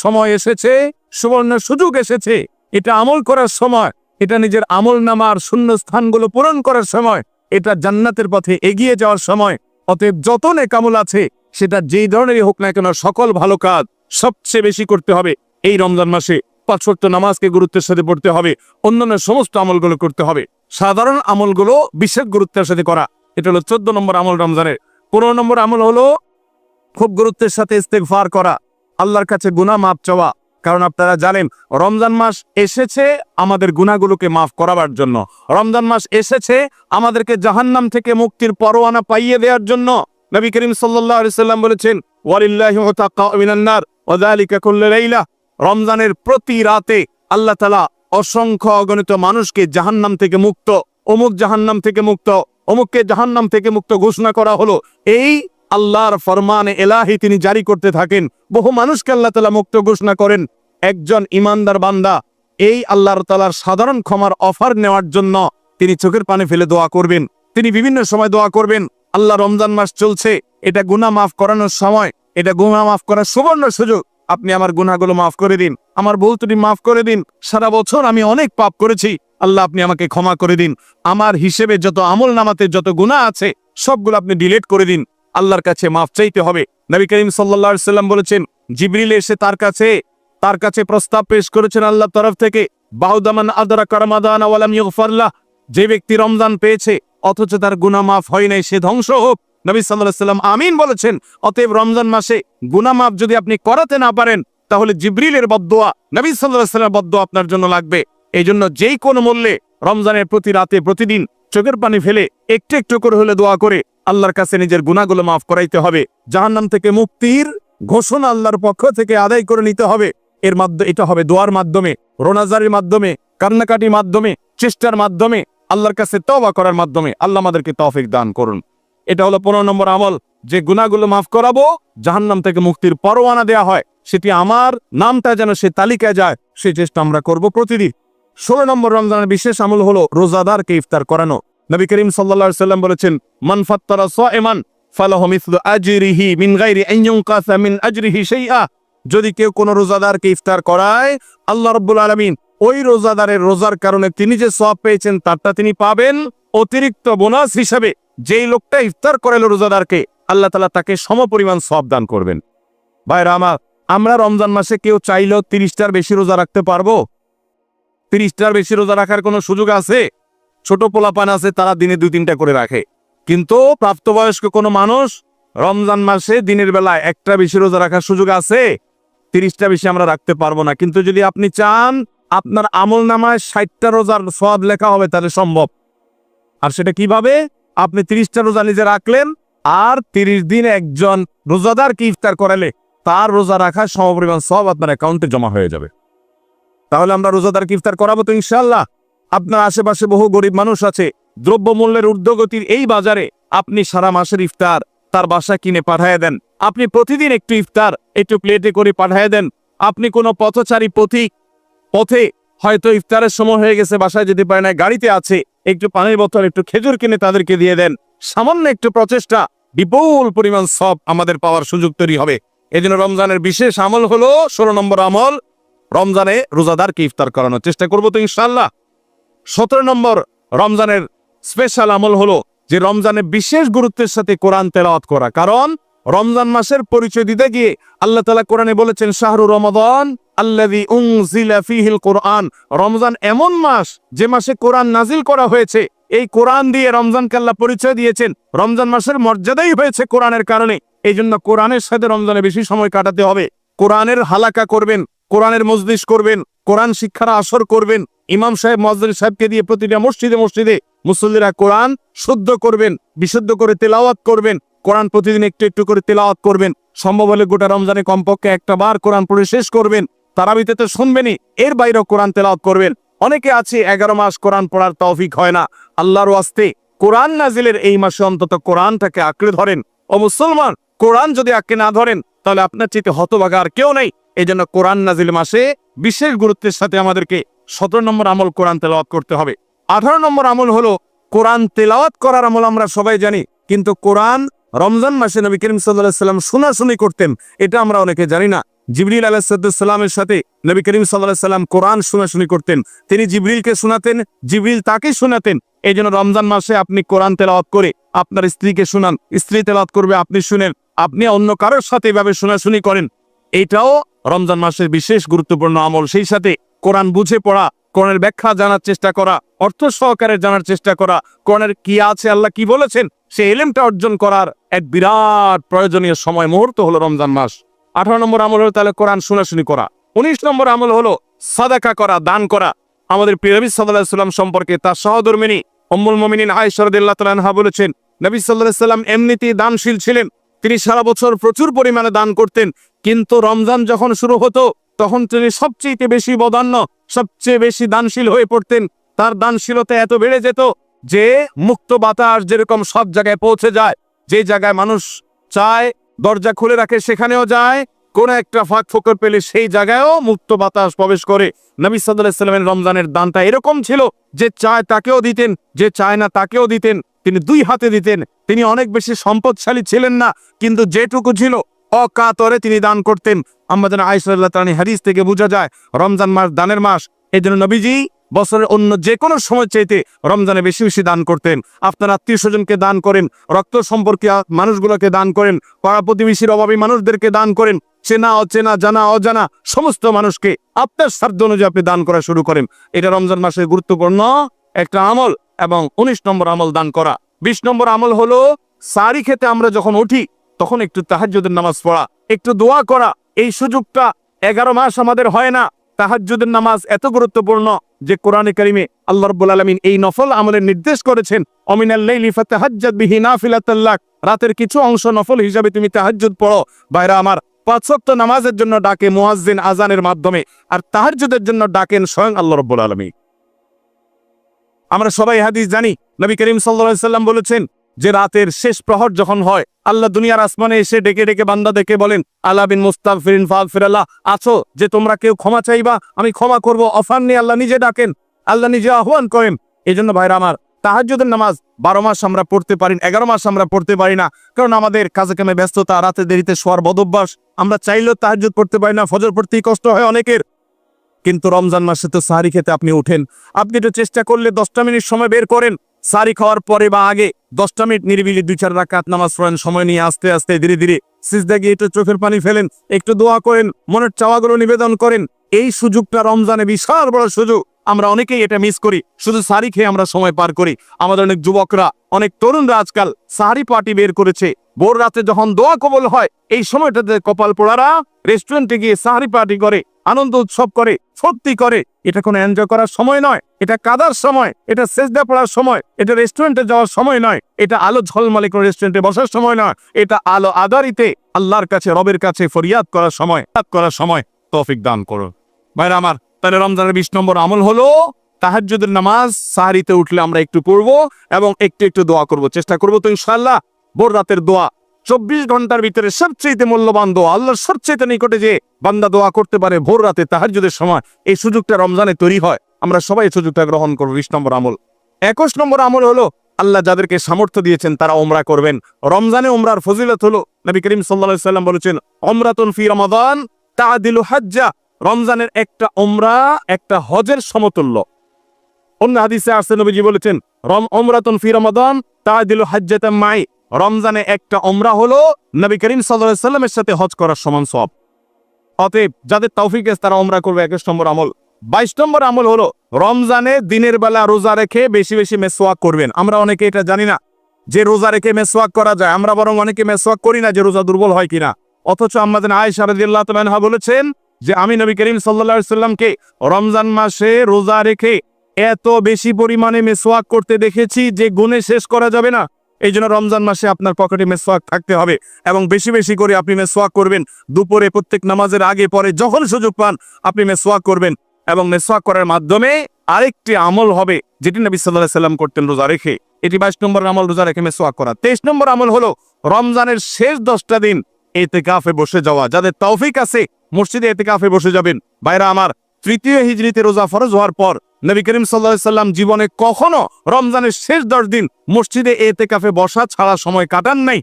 সময় এসেছে, সুবর্ণ সুযোগ এসেছে। এটা আমল করার সময়, এটা নিজের আমল নামার শূন্য স্থানগুলো পূরণ করার সময়, এটা জান্নাতের পথে এগিয়ে যাওয়ার সময়। অতএব যত নেক আমল আছে, সেটা যেই ধরনেরই হোক না কেন, সকল ভালো কাজ সবচেয়ে বেশি করতে হবে এই রমজান মাসে। 5 ওয়াক্ত নামাজকে গুরুত্বের সাথে পড়তে হবে, অন্যান্য সমস্ত আমলগুলো করতে হবে, সাধারণ আমলগুলো বিশেষ গুরুত্বের সাথে করা। এটা হলো 14 নম্বর আমল রমজানের। 15 নম্বর আমল হলো খুব গুরুত্বের সাথে ইস্তেগফার করা, আল্লাহর কাছে গুনাহ মাফ চাওয়া। কারণ আপনারা জানেন রমজান মাস এসেছে আমাদের গুনাহগুলোকে মাফ করাবার জন্য। রমজান মাস এসেছে আমাদেরকে জাহান্নাম থেকে মুক্তির পরোয়ানা পাইয়ে দেওয়ার জন্য। নবী করিম সাল্লাল্লাহু আলাইহি সাল্লাম বলেছেন, ওয়ালিল্লাহি উতাকা মিনান নার ওয়া যালিকা কুল্লু লাইলা, রমজানের প্রতি রাতে আল্লাহ তাআলা অসংখ্য অগণিত মানুষকে জাহান্নাম থেকে মুক্ত, অমুক জাহান্নাম থেকে মুক্ত, অমুককে জাহান্নাম থেকে মুক্ত ঘোষণা করা হলো। এই আল্লাহর ফরমানে এলাহি তিনি জারি করতে থাকেন, বহু মানুষকে আল্লাহ তাআলা মুক্ত ঘোষণা করেন। একজন ইমানদার বান্দা এই আল্লাহর তাআলার সাধারণ ক্ষমার অফার নেওয়ার জন্য তিনি চোখের পানি ফেলে দোয়া করবেন, তিনি বিভিন্ন সময় দোয়া করবেন, আল্লাহ রমজান মাস চলছে, এটা গুনাহ মাফ করানোর সময়, এটা গুনাহ মাফ করার সুবর্ণ সুযোগ, আপনি আমার গুনাহগুলো মাফ করে দিন, আমার ভুল ত্রুটি মাফ করে দিন, সারা বছর আমি অনেক পাপ করেছি, আল্লাহ আপনি আমাকে ক্ষমা করে দিন, আমার হিসেবে যত আমল নামাতে যত গুনাহ আছে সবগুলো আপনি ডিলিট করে দিন। আল্লাহর কাছে মাফ চাইতে হবে। নবী করিম সাল্লাল্লাহু আলাইহি সাল্লাম বলেছেন, জিবরিল এসে তার কাছে প্রস্তাব পেশ করেছেন আল্লাহর তরফ থেকে, বাউদামান আদরাকা রমাদান ওয়া লাম ইগফার লাহ, যে ব্যক্তি রমজান পেয়েছে অথচ তার গুনাহ মাফ হয় নাই, সে ধ্বংস হোক। নবী সাল্লাল্লাহু আলাইহি সাল্লাম আমিন বলেছেন। অতএব রমজান মাসে গুনাহ মাফ যদি আপনি করাতে না পারেন, তাহলে জিবরিলের বদদোয়া, নবী সাল্লাল্লাহু আলাইহি সাল্লামের বদদোয়া আপনার জন্য লাগবে। এই জন্য যেই কোনো মূল্যে রমজানের প্রতি রাতে প্রতিদিন চোখের পানি ফেলে একটু একটু করে হলে দোয়া করে আল্লাহর কাছে নিজের গুনাহগুলো মাফ করাইতে হবে। জাহান্নাম থেকে মুক্তির ঘোষণা আল্লাহর পক্ষ থেকে আদায় করে নিতে হবে। এর মাধ্যমে এটা হবে দোয়ার মাধ্যমে, রোনাজারির মাধ্যমে, কান্নাকাটির মাধ্যমে, চেষ্টার মাধ্যমে, আল্লাহর কাছে তওবা করার মাধ্যমে। আল্লাহ আমাদেরকে তৌফিক দান করুন। এটা হলো 15 নম্বর আমল, যে গুনাহগুলো মাফ করাবো, জাহান্নাম থেকে মুক্তির পরোয়ানা দেয়া হয়, সেটি আমার নামটা যেন সে তালিকায় যায়, সেই চেষ্টা আমরা করব প্রতিদিন। 16 নম্বর রমজানের বিশেষ আমল হলো রোজাদারকে ইফতার করানো। নবী করিম সাল্লাল্লাহু আলাইহি সাল্লাম বলেছেন, মান ফাত্তারা সাইমান ফালাহু মিসলু আজরিহি মিন গায়রি আন ইউনকাসা মিন আজরিহি শাইআ, যদি কেউ কোনো রোজাদারকে ইফতার করায়, আল্লাহ রাব্বুল আলামিন ওই রোজাদারের রোজার কারণে তিনি যে সওয়াব পেয়েছেন তারটা তিনি পাবেন, অতিরিক্ত বোনাস হিসাবে যেই লোকটা ইফতার করালো রোজাদারকে, আল্লাহ তাআলা তাকে সমপরিমাণ সওয়াব দান করবেন। ভাইরা আমার, আমরা রমজান মাসে কেউ চাইলেও 30টার বেশি রোজা রাখতে পারবো? 30টার বেশি রোজা রাখার কোনো সুযোগ আছে? ছোট পোলাপান আছে, তারা দিনে 2-3টা করে রাখে, কিন্তু প্রাপ্তবয়স্ক কোনো মানুষ রমজান মাসে দিনের বেলায় একটা বেশি রোজা রাখার সুযোগ আছে? 30টা বেশি আমরা রাখতে পারবো না। কিন্তু যদি আপনি চান আপনার আমল নামায় 60টা রোজার সওয়াব লেখা হবে, তাহলে সম্ভব। আর সেটা কিভাবে? আপনি 30টা রোজা নিজে রাখলেন, আর 30 দিন একজন রোজাদারকে ইফতার করালে তার রোজা রাখার সমপরিমাণ সওয়াব আপনার অ্যাকাউন্টে জমা হয়ে যাবে। তাহলে আমরা রোজাদারকে ইফতার করাবো তো ইনশাআল্লাহ। আপনার আশেপাশে বহু গরিব মানুষ আছে, দ্রব্যমূল্যের ঊর্ধ্বগতির এই বাজারে আপনি সারা মাসের ইফতার তার বাসায় কিনে পাঠিয়ে দেন। আপনি প্রতিদিন একটু ইফতার একটু প্লেটে করে পাঠিয়ে দেন। আপনি কোনো পথচারী পথে হয়তো ইফতারের সময় হয়ে গেছে, বাসায় যেতে পারে না, গাড়িতে আছে, একটু পানির বোতল একটু খেজুর কিনে তাদেরকে দিয়ে দেন। সামান্য একটু প্রচেষ্টা, বিপুল পরিমাণ সওয়াব আমাদের পাওয়ার সুযোগ তৈরি হবে। এই জন্য রমজানের বিশেষ আমল হলো 16 নম্বর আমল, রমজানে রোজাদারকে ইফতার করানোর চেষ্টা করবো তো ইনশাআল্লাহ। 17 নম্বর রমজানের স্পেশাল আমল হলো যে রমজানে বিশেষ গুরুত্বের সাথে কোরআন তেলাওয়াত করা। কারণ রমজান মাসের পরিচয় দিতে গিয়ে আল্লাহ তাআলা কোরআনে বলেছেন, শাহরু রমাদান আল্লাযী উনজিলা ফীহিল কোরআন। রমজান এমন মাস যে মাসে কোরআন নাজিল করা হয়েছে। এই কোরআন দিয়ে রমজানকে আল্লাহ পরিচয় দিয়েছেন। রমজান মাসের মর্যাদাই হয়েছে কোরআনের কারণে। এই জন্য কোরআনের সাথে রমজানে বেশি সময় কাটাতে হবে। কোরআনের হালাকা করবেন, কোরআনের মজলিস করবেন, কোরআন শিক্ষার আসর করবেন। ইমাম সাহেব, মুয়াজ্জিন সাহেবকে দিয়ে প্রতিটা মসজিদে মসজিদে মুসল্লিরা কোরআন শুদ্ধ করবেন, বিশুদ্ধ করে তেলাওয়াত করবেন। কোরআন প্রতিদিন একটু একটু করে তেলাওয়াত করবেন। সম্ভব হলে গোটা রমজানে কমপক্ষে একটা বার কোরআন পড়ে শেষ করবেন। তারাবিতে তো শুনবেনই, এর বাইরেও কোরআন তেলাওয়াত করবেন। অনেকে আছে 11 মাস কোরআন পড়ার তৌফিক হয় না। আল্লাহর ওয়াস্তে কোরআন নাজিলের এই মাসে অন্তত কোরআনটাকে আঁকড়ে ধরেন। ও মুসলমান, কোরআন যদি আঁকড়ে না ধরেন তাহলে আপনার চেয়ে হতভাগা আর কেউ নেই। এই জন্য কোরআন নাজিল মাসে বিশেষ গুরুত্বের সাথে আমাদেরকে 17 নম্বর আমল কোরআন তেলাওয়াত করতে হবে। 18 নম্বর আমল হলো কোরআন তেলাওয়াত করার আমল। আমরা সবাই জানি, কিন্তু কোরআন রমজান মাসে নবী করিম সাল্লাল্লাহু আলাইহি ওয়াসাল্লাম শোনাশুনি করতেন, এটা আমরা অনেকে জানি না। জিবরিল আলাইহিস সালামের সাথে নবী করিম সাল্লাল্লাহু আলাইহি ওয়াসাল্লাম কোরআন শোনাশুনি করতেন। তিনি জিবরিলকে শোনাতেন, জিবরিল তাকে শোনাতেন। এই জন্য রমজান মাসে আপনি কোরআন তেলাওয়াত করে আপনার স্ত্রীকে শোনান, স্ত্রী তেলাওয়াত করবে, আপনি শুনেন, আপনি অন্য কারোর সাথে এভাবে শোনাশুনি করেন। এইটাও রমজান মাসের বিশেষ গুরুত্বপূর্ণ আমল। সেই সাথে কোরআন বুঝে পড়া, কোরআনের ব্যাখ্যা জানার চেষ্টা করা, অর্থ সহকারে জানার চেষ্টা করা, কোরআনের কি আছে, আল্লাহ কি বলেছেন, সেই ইলমটা অর্জন করার এক বিরাট প্রয়োজনীয় সময় মুহূর্ত হলো রমজান মাস। 18 নম্বর আমল হলো তাহলে কোরআন শোনাশুনি করা। 19 নম্বর আমল হলো সাদাকা করা, দান করা। আমাদের প্রিয় নবী সাল্লাল্লাহু আলাইহি ওয়াসাল্লাম সম্পর্কে তার সহধর্মিনী উম্মুল মুমিনিন আয়েশা রাদিয়াল্লাহু তাআলা আনহা বলেছেন, নবী সাল্লাল্লাহু আলাইহি ওয়াসাল্লাম এমনিতেই দানশীল ছিলেন। তিনি সারা বছর প্রচুর পরিমাণে দান করতেন, কিন্তু রমজান যখন শুরু হতো তখন তিনি সবচেয়ে বেশি বদান্য, সবচেয়ে বেশি দানশীল হয়ে পড়তেন। তার দানশীলতা এত বেড়ে যেত যে মুক্ত বাতাস যেরকম সব জায়গায় পৌঁছে যায়, যে জায়গায় মানুষ চায় দরজা খুলে রাখে সেখানেও যায়, কোন একটা ফাঁক ফোকর পেলে সেই জায়গায়ও মুক্ত বাতাস প্রবেশ করে। নবী সাল্লাল্লাহু আলাইহি ওয়াসাল্লামের রমজানের দানটা এরকম ছিল যে চায় তাকেও দিতেন, যে চায় না তাকেও দিতেন। তিনি 2 হাতে দিতেন। তিনি অনেক বেশি সম্পদশালী ছিলেন না, কিন্তু যেটুকু ছিল অকাতরে তিনি দান করতেন। আমাদের আয়েশা রাদিয়াল্লাহু তাআলা হাদিস থেকে বোঝা যায় রমজান মাস দানের মাস। এই জন্য নবীজি বছরের অন্য যে কোনো সময় চাইতে রমজানে বেশি বেশি দান করতেন। আপনার আত্মীয় স্বজনকে দান করেন, রক্ত সম্পর্কীয় মানুষগুলোকে দান করেন, পাড়া প্রতিবেশীর অভাবী মানুষদেরকে দান করেন, চেনা অচেনা জানা অজানা সমস্ত মানুষকে আপনার সাধ্য অনুযায়ী আপনি দান করা শুরু করেন। এটা রমজান মাসের গুরুত্বপূর্ণ একটা আমল। এবং 19 নম্বর আমল দান করা। 20 নম্বর আমল হলো সারি খেতে আমরা যখন উঠি তখন একটু তাহাজ্জুদের নামাজ পড়া, একটু দোয়া করা। এই সুযোগটা 11 মাস আমাদের হয় না। তাহাজ্জুদের নামাজ এত গুরুত্বপূর্ণ যে কোরআনে কারিমে আল্লাহ রাব্বুল আলামিন এই নফল আমলের নির্দেশ করেছেন, অমিনাল লাইলি ফাতাহাজ্জাদ বিহি নাফিলাতাল লাক। রাতের কিছু অংশ নফল হিসাবে তুমি তাহাজ্জুদ পড়ো। ভাইরা আমার, 5 ওয়াক্ত নামাজের জন্য ডাকে মুয়াজ্জিন আজানের মাধ্যমে, আর তাহাজ্জুদের জন্য ডাকেন স্বয়ং আল্লাহ রাব্বুল আলামিন। আমরা সবাই হাদিস জানি, নবী করিম সাল্লাল্লাহু আলাইহি ওয়াসাল্লাম বলেছেন যে রাতের শেষ প্রহর যখন হয়, আল্লাহ দুনিয়ার আসমানে এসে ডেকে ডেকে বান্দাদেরকে বলেন, আলা বিন মুস্তাগফিরিন ফাগফিরাল্লাহ, আছো যে তোমরা কেউ ক্ষমা চাইবা, আমি ক্ষমা করব। অফার নিয়ে আল্লাহ নিজে ডাকেন, আল্লাহ নিজে আহ্বান করেন। এই জন্য ভাইরা আমার, তাহাজ্জুদের নামাজ 12 মাস আমরা পড়তে পারি, 11 মাস আমরা পড়তে পারি না, কারণ আমাদের কাজে কামে ব্যস্ততা, রাতে দেরিতে শোয়ার বদভ্যাস। আমরা চাইলেও তাহাজ্জুদ পড়তে পারি না, ফজর পড়তেই কষ্ট হয় অনেকের। কিন্তু রমজান মাসে তো সাহারি খেতে আপনি উঠেন, আপনি একটু চেষ্টা করলে 10টা মিনিট সময় বের করেন, সাহারি খাওয়ার পরে বা আগে 10টা মিনিট নিরিবিলি 2-4 রাকাত নামাজ পড়েন। সময় নিয়ে আস্তে আস্তে ধীরে ধীরে সিজদা গিয়ে একটু চোখের পানি ফেলেন, একটু দোয়া করেন, মনের চাওয়াগুলো নিবেদন করেন। এই সুযোগটা রমজানে বিশাল বড় সুযোগ। আমরা অনেকেই এটা মিস করি, শুধু সাহারি খেয়ে আমরা সময় পার করি। আমাদের অনেক যুবকরা, অনেক তরুণরা আজকাল সাহারি পার্টি বের করেছে। ভোর রাতে যখন দোয়া কবুল হয়, এই সময়টাতে কপাল পোড়ারা রেস্টুরেন্টে গিয়ে সাহারি পার্টি করে, আনন্দ উৎসব করে, ফুর্তি করে। এটা কোনো এনজয় করার সময় নয়, এটা কাদার সময়, এটা সেজদা পড়ার সময়, এটা রেস্টুরেন্টে যাওয়ার সময় নয়, এটা আলো ঝলমলে কোনো রেস্টুরেন্টে বসার সময় নয়, এটা আলো আধারিতে আল্লাহর কাছে, রবের কাছে ফরিয়াদ করার সময়। তৌফিক দান করুন ভাইরা আমার। তাহলে রমজানের 20 নম্বর আমল হলো তাহাজ্জুদের নামাজ সাহারিতে উঠলে আমরা একটু পড়বো এবং একটু একটু দোয়া করব, চেষ্টা করবো তো ইনশাআল্লাহ। ভোর রাতের দোয়া 24 ঘন্টার ভিতরে সবচেয়ে মূল্যবান দোয়া, আল্লাহর সবচেয়ে নিকটে যে বান্দা দোয়া করতে পারে ভোর রাতে তাহাজ্জুদের সময়। এই সুযোগটা রমজানে তৈরি হয়, আমরা সবাই এই সুযোগটা গ্রহণ করব। 20 নম্বর আমল। 21 নম্বর আমল হলো আল্লাহ যাদেরকে সামর্থ্য দিয়েছেন তারা ওমরা করবেন। রমজানে ওমরার ফজিলত হলো, নবী করিম সাল্লাল্লাহু আলাইহি সাল্লাম বলেছেন, ওমরাতুন ফি রমাদান তাআদিলু হাজ্জা। রমজানের একটা ওমরা একটা হজের সমতুল্য। অন্য হাদিসে আছে নবীজি বলেছেন, ওমরাতুন ফি রমাদান তাআদিলু হাজ্জাতাম মাই। রমজানে একটা ওমরা হলো নবী করিম সাল্লাল্লাহু আলাইহি সাল্লামের সাথে হজ করার সমান সওয়াব। অতএব যাদের তৌফিক আছে তারা ওমরা করবে। 21 নম্বর আমল। 22 নম্বর আমল হলো রমজানে দিনের বেলা রোজা রেখে বেশি বেশি মেসওয়াক করবেন। আমরা অনেকে এটা জানি না যে রোজা রেখে মেসওয়াক করা যায়। আমরা বরং অনেকে মেসওয়াক করি না যে রোজা দুর্বল হয় কিনা। অথচ আমাদের আয়েশা রাদিয়াল্লাহু তাআলা আনহা বলেছেন যে আমি নবী করিম সাল্লাল্লাহু আলাইহি সাল্লামকে রমজান মাসে রোজা রেখে এত বেশি পরিমাণে মেসওয়াক করতে দেখেছি যে গুণে শেষ করা যাবে না। এই জন্য রমজান মাসে আপনার পকেটে মেসওয়াক থাকতে হবে এবং বেশি বেশি করে আপনি মেসওয়াক করবেন। দুপুরে প্রত্যেক নামাজের আগে পরে যখন সুযোগ পান আপনি মেসওয়াক করবেন এবং মেসওয়াক করার মাধ্যমে আরেকটি আমল হবে যেটি নবী সাল্লাল্লাহু আলাইহি সাল্লাম করতেন রোজা রেখে। এটি 22 নম্বর আমল, রোজা রেখে মেসওয়াক করা। 23 নম্বর আমল হলো রমজানের শেষ 10টা দিন ইতিকাফে বসে যাওয়া। যাদের তৌফিক আছে মসজিদে ইতিকাফে বসে যাবেন। ভাইরা আমার, 3য় হিজরিতে রোজা ফরজ হওয়ার পর নবী করিম সাল্লাল্লাহু আলাইহি সাল্লাম জীবনে কখনো রমজানের শেষ 10 দিন মসজিদে ইতিকাফে বসা ছাড়া সময় কাটান নাই।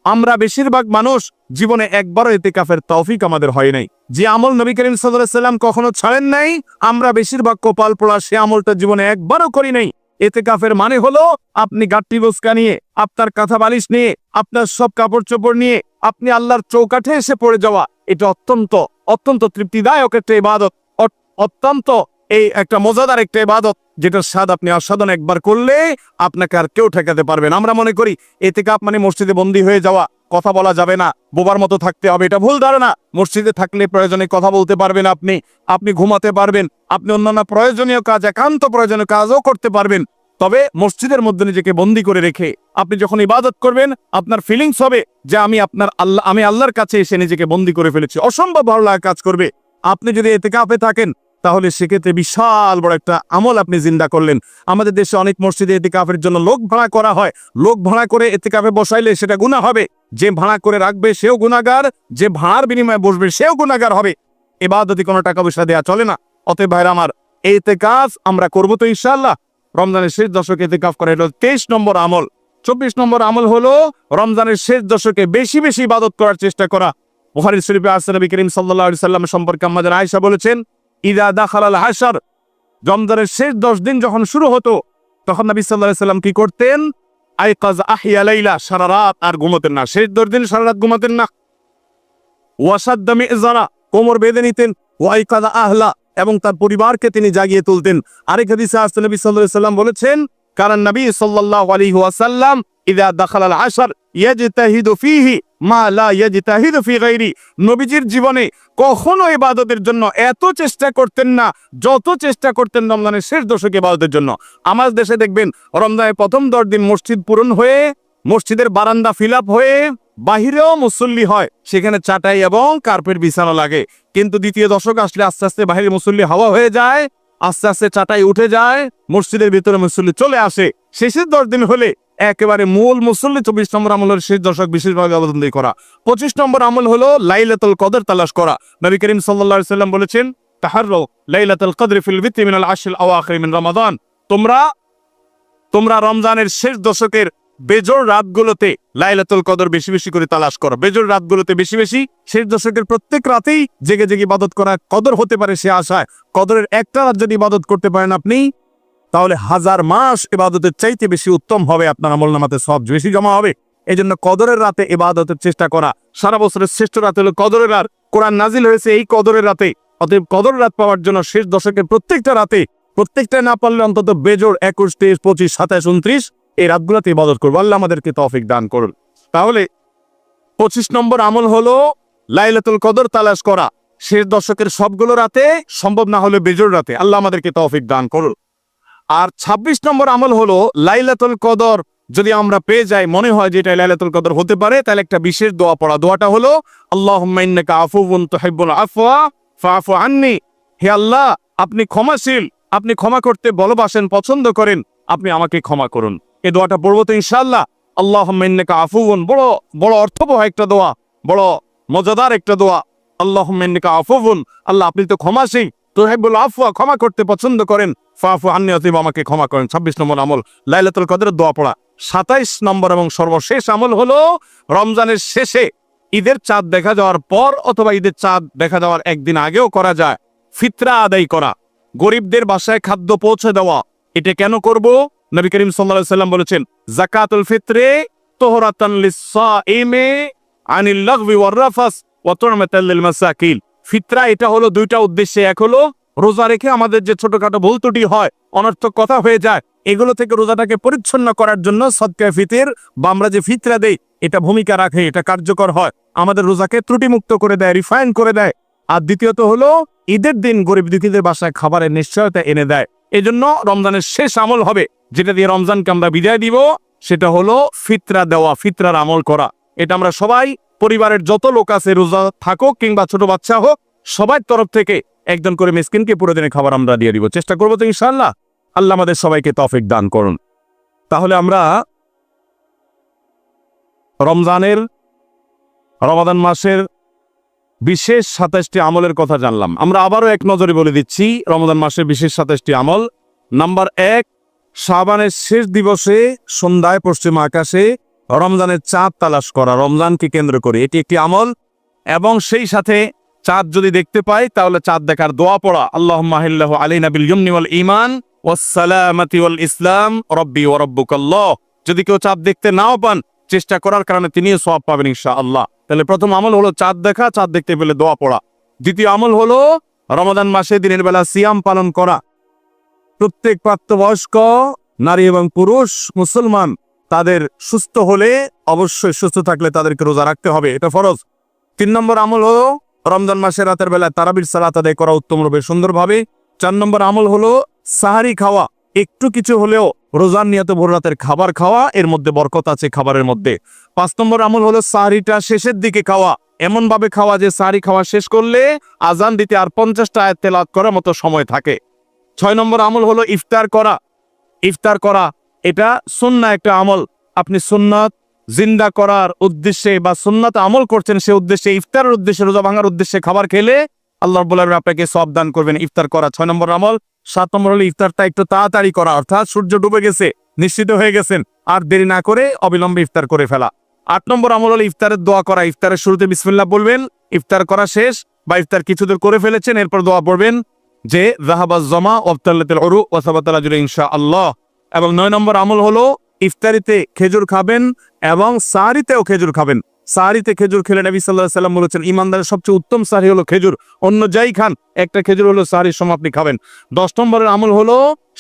আমরা বেশিরভাগ মানুষ জীবনে একবারও ইতিকাফের তৌফিক আমাদের হয় নাই। যে আমল নবী করিম সাল্লাল্লাহু আলাইহি সাল্লাম কখনো ছাড়েন নাই, আমরা বেশিরভাগ কপাল পোড়া সে আমলটা জীবনে একবারও করি নাই। ইতিকাফের মানে হলো আপনি গাট্টি বস্কা নিয়ে, আপনার কাঁথা বালিশ নিয়ে, আপনার সব কাপড় চোপড় নিয়ে আপনি আল্লাহর চৌকাঠে এসে পড়ে যাওয়া। এটা অত্যন্ত অত্যন্ত তৃপ্তিদায়ক একটা ইবাদত, অত্যন্ত এই একটা মজাদার একটা ইবাদত, যেটার স্বাদ আপনি আস্বাদন একবার করলে আপনাকে আর কেউ ঠেকাতে পারবে না। আমরা মনে করি ইতিকাফ মানে মসজিদে বন্দী হয়ে যাওয়া, কথা বলা যাবে না, বোবার মতো থাকতে হবে। এটা ভুল ধারণা। মসজিদে থাকলে প্রয়োজনে কথা বলতে পারবেন, আপনি ঘুমাতে পারবেন, আপনি অন্যান্য প্রয়োজনীয় কাজ, একান্ত প্রয়োজনীয় কাজও করতে পারবেন। তবে মসজিদের মধ্যে নিজেকে বন্দী করে রেখে আপনি যখন ইবাদত করবেন আপনার ফিলিংস হবে যে আমি আল্লাহর কাছে এসে নিজেকে বন্দী করে ফেলেছি। অসম্ভব ভালো লাগা কাজ করবে। আপনি যদি ইতিকাফে থাকেন তাহলে সেক্ষেত্রে বিশাল বড় একটা আমল আপনি জিন্দা করলেন। আমাদের দেশে অনেক মসজিদে ইতিকাফের জন্য লোক ভাড়া করা হয়। লোক ভাড়া করে ইতিকাফে বসাইলে সেটা গুনাহ হবে। যে ভাড়া করে রাখবে সেও গুনাহগার, যে ভাড়ার বিনিময়ে বসবে সেও গুনাহগার হবে। ইবাদতে কোনো টাকা পয়সা দেয়া চলে না। অতএব ভাইরা আমার, ইতিকাফ আমরা করবো তো ইনশাআল্লাহ। রমজানের শেষ দশকে ইতিকাফ করা হলো 23 নম্বর আমল। 24 নম্বর আমল হলো রমজানের শেষ দশকে বেশি বেশি ইবাদত করার চেষ্টা করা। বুখারী শরীফে আছে নবী করিম সাল্লাল্লাহু আলাইহি সাল্লাম সম্পর্কে আমাদের আয়েশা বলেছেন, ইদা দাখালাল আশর, রমজানের শেষ 10 দিন যখন শুরু হতো তখন নবী সাল্লাল্লাহু আলাইহি সাল্লাম কি করতেন? আইকাজ আহিয়া লাইলা, সারা রাত আর ঘুমাতেন না। শেষ 10 দিন সারা রাত ঘুমাতেন না। ওয়াসাদ্দা মিযজারা, কোমর বেঁধে নিতেন। ওয়াইকাযা আহলা, এবং তার পরিবারকে তিনি জাগিয়ে তুলতেন। আরেক হাদিসে আছে নবী সাল্লাল্লাহু আলাইহি সাল্লাম বলেছেন, কারণ নবী সাল্লাল্লাহু আলাইহি ওয়াসাল্লাম ইদা দাখালাল আশর ইয়াজতাহিদু ফীহি মা লা ইয়াজতাহিদু ফী গায়রি। নবীজির জীবনে কখনো ইবাদতের জন্য এত চেষ্টা করতেন না যত চেষ্টা করতেন রমজানের শেষ দশকে ইবাদতের জন্য। আমাদের দেশে দেখবেন রমজানের প্রথম 10 দিন মসজিদ পূরণ হয়ে, মসজিদের বারান্দা ফিল আপ হয়ে, বাহিরেও মুসল্লি হয়, সেখানে চাটাই এবং কার্পেট বিছানো লাগে। কিন্তু দ্বিতীয় দশক আসলে আস্তে আস্তে বাহিরে মুসল্লি হাওয়া হয়ে যায়, আস্তে আস্তে চাটাই উঠে যায়, মসজিদের ভিতরে মুসল্লি চলে আসে। শেষের 10 দিন হলে একেবারে মূল মুসল্লি। 24 নম্বর আমল হলো শেষ দশক বিশেষভাবে অবদান করা। 25 নম্বর আমল হলো লাইলাতুল কদর তালাশ করা। নবী করিম সাল্লাল্লাহু আলাইহি সাল্লাম বলেছেন, তাহাররু লাইলাতুল কদর ফিল বিত্রি মিনাল আশরিল আওয়াখির মিন রমাদান। তোমরা রমজানের শেষ দশকের বেজোড় রাতগুলোতে লাইলাতুল কদর বেশি বেশি করে তালাশ করো। বেজোড় রাতগুলোতে বেশি বেশি, শেষ দশকের প্রত্যেক রাতেই জেগে জেগে ইবাদত করা কদর হতে পারে সে আশায়। কদরের একটা রাত যদি ইবাদত করতে পারেন আপনি, তাহলে 1000 মাস ইবাদতের চাইতে বেশি উত্তম হবে, আপনার আমলনামাতে সওয়াব বেশি জমা হবে। এই জন্য কদরের রাতে ইবাদতের চেষ্টা করা। সারা বছরের শ্রেষ্ঠ রাত হলো কদরের রাত। কোরআন নাজিল হয়েছে এই কদরের রাতে। অতএব কদর রাত পাওয়ার জন্য শেষ দশকের প্রত্যেকটা রাতে, প্রত্যেকটা না পারলে অন্তত বেজোড় 21, 23, 25, 27, 29 এই রাতগুলোতে ইবাদত করবো। আল্লাহ আমাদেরকে তৌফিক দান করুন। তাহলে 25 নম্বর আমল হলো লাইলাতুল কদর তালাশ করা। শেষ দশকের সবগুলো রাতে, সম্ভব না হলে বেজোড় রাতে। আল্লাহ আমাদেরকে তৌফিক দান করুন। আর 26 নম্বর আমল হলো লাইলাতুল কদর যদি আমরা পেয়ে যাই, মনে হয় যে এটা লাইলাতুল কদর হতে পারে, তাহলে একটা বিশেষ দোয়া পড়া। দোয়াটা হলো আল্লাহুম্মা ইন্নাকা আফুউন তুহিব্বুল আফওয়া ফাআফু আন্নি। হে আল্লাহ, আপনি ক্ষমাশীল, আপনি ক্ষমা করতে ভালোবাসেন, পছন্দ করেন, আপনি আমাকে ক্ষমা করুন। এই দোয়াটা পড়বো তো ইনশাআল্লাহ। আল্লাহুম্মা ইন্নাকা আফুউন, বড় বড় অর্থবহ একটা দোয়া, বড় মজাদার একটা দোয়া। আল্লাহুম্মা ইন্নাকা আফুউন, আল্লাহ আপনি তো ক্ষমাশীল, তুহিব্বুল আফওয়া, ক্ষমা করতে পছন্দ করেন, ফাফু আন্নী, অতএব আমাকে ক্ষমা করেন। 26 নম্বর আমল লাইলাতুল কদরের দোয়া পড়া। 27 নম্বর এবং সর্বশেষ আমল হলো রমজানের শেষে ঈদের চাঁদ দেখা যাওয়ার পর অথবা ঈদের চাঁদ দেখা যাওয়ার একদিন আগেও করা যায় ফিতরা আদায় করা, গরিবদের বাসায় খাদ্য পৌঁছে দেওয়া। এটা কেন করব? নবী করিম সাল্লাল্লাহু আলাইহি ওয়াসাল্লাম বলেছেন, যাকাতুল ফিতরে তুহরাতান লিস-সাইমি আনিল লাগবি ওয়ার রাফাস ওয়া তু'মাতাল লিল মাসাকিন। ফিতরা এটা হলো দুইটা উদ্দেশ্যে। এক হলো রোজা রেখে আমাদের যে ছোটখাটো ভুল ত্রুটি হয়, অনর্থক কথা হয়ে যায়, এগুলো থেকে রোজাটাকে পরিচ্ছন্ন করার জন্য সদকায়ে ফিতর বা আমরা যে ফিতরা দেই এটা ভূমিকা রাখে, এটা কার্যকর হয়, আমাদের রোজাকে ত্রুটিমুক্ত করে দেয়, রিফাইন করে দেয়। আর দ্বিতীয়ত হলো ঈদের দিন গরিব দুঃখীদের বাসায় খাবারের নিশ্চয়তা এনে দেয়। এজন্য রমজানের শেষ আমল হবে যেটা দিয়ে রমজানকে আমরা বিদায় দিব, সেটা হলো ফিতরা দেওয়া, ফিতরার আমল করা। এটা আমরা সবাই, পরিবারের যত লোক আছে, রোজা থাকুক কিংবা ছোট বাচ্চা হোক, সবার তরফ থেকে একজন করে মিসকিনকে পুরো দিনের খাবার আমরা দিয়ে দিব। চেষ্টা করবো তো ইনশাআল্লাহ। আল্লাহ আমাদের সবাইকে তৌফিক দান করুন। তাহলে আমরা রমাদান মাসের বিশেষ 27টি আমলের কথা জানলাম। আমরা আবারও এক নজরে বলে দিচ্ছি রমাদান মাসের বিশেষ 27টি আমল। নাম্বার 1, শাবানের শেষ দিবসে সন্ধ্যায় পশ্চিম আকাশে রমজানের চাঁদ তালাশ করা, রমজানকে কেন্দ্র করে এটি একটি আমল। এবং সেই সাথে চাঁদ যদি দেখতে পাই তাহলে চাঁদ দেখার দোয়া পড়া, আল্লাহুম্মা আহিল্লাহু আলাইনা বিল ইয়ামনি ওয়াল ঈমান ওয়াস সালামাতি ওয়াল ইসলাম রব্বি ওয়া রাব্বুকাল্লাহ। যদি কেউ চাঁদ দেখতে নাও পান, চেষ্টা করার কারণে তিনিও সওয়াব পাবেন ইনশাআল্লাহ। তাহলে প্রথম আমল হলো চাঁদ দেখা, চাঁদ দেখতে পেলে দোয়া পড়া। দ্বিতীয় আমল হলো রমাদান মাসে দিনের বেলা সিয়াম পালন করা। প্রত্যেক প্রাপ্তবয়স্ক নারী এবং পুরুষ মুসলমান তাদের সুস্থ হলে, অবশ্যই সুস্থ থাকলে তাদেরকে রোজা রাখতে হবে, এটা ফরজ। 3 নম্বর আমল হলো রমজান মাসে রাতের বেলায় তারাবির সালাত আদায় করা উত্তম রূপে সুন্দরভাবে। 4 নম্বর আমল হলো সাহারি খাওয়া, একটু কিছু হলেও রোজার নিয়তে ভোর রাতের খাবার খাওয়া, এর মধ্যে বরকত আছে খাবারের মধ্যে। 5 নম্বর আমল হলো সাহারিটা শেষের দিকে খাওয়া, এমন ভাবে খাওয়া যে সাহারি খাওয়া শেষ করলে আজান দিতে আর 50টা আয়াত তেলাওয়াত করার মতো সময় থাকে। 6 নম্বর আমল হলো ইফতার করা। ইফতার করা এটা সুন্নাহ একটা আমল। আপনি সুন্নাত জিন্দা করার উদ্দেশ্যে বা সুন্নাত আমল করছেন, সে উদ্দেশ্যে, ইফতারের উদ্দেশ্যে, রোজা ভাঙার উদ্দেশ্যে খাবার খেলে আল্লাহ রাব্বুল আলামিন আপনাকে সওয়াব দান করবেন। ইফতার করা 6 নম্বর আমল। 7 নম্বর হলো ইফতারটা একটু তাড়াতাড়ি করা, অর্থাৎ সূর্য ডুবে গেছে, নিশ্চিত হয়ে গেছেন, আর দেরি না করে অবিলম্বে ইফতার করে ফেলা। 8 নম্বর আমল হলো ইফতারের দোয়া করা। ইফতারের শুরুতে বিসমিল্লাহ বলবেন, ইফতার করা শেষ বা ইফতার কিছুদূর করে ফেলেছেন, এরপর দোয়া পড়বেন যে যাহাবাজ জামা ওয়াবতাল্লাতিল উরু ওয়া সাবাতাল আজরু ইনশাআল্লাহ। এবং 9 নম্বর আমল হলো ইফতারিতে খেজুর খাবেন এবং সাহরিতেও খেজুর খাবেন। সাহরিতে খেজুর খেলে নবী সাল্লাল্লাহু আলাইহি সাল্লাম বলেছেন, ইমানদারের সবচেয়ে উত্তম সাহরি হলো খেজুর, অন্য যাই খান একটা খেজুর হলো সাহরির সময় আপনি খাবেন। 10 নম্বরের আমল হলো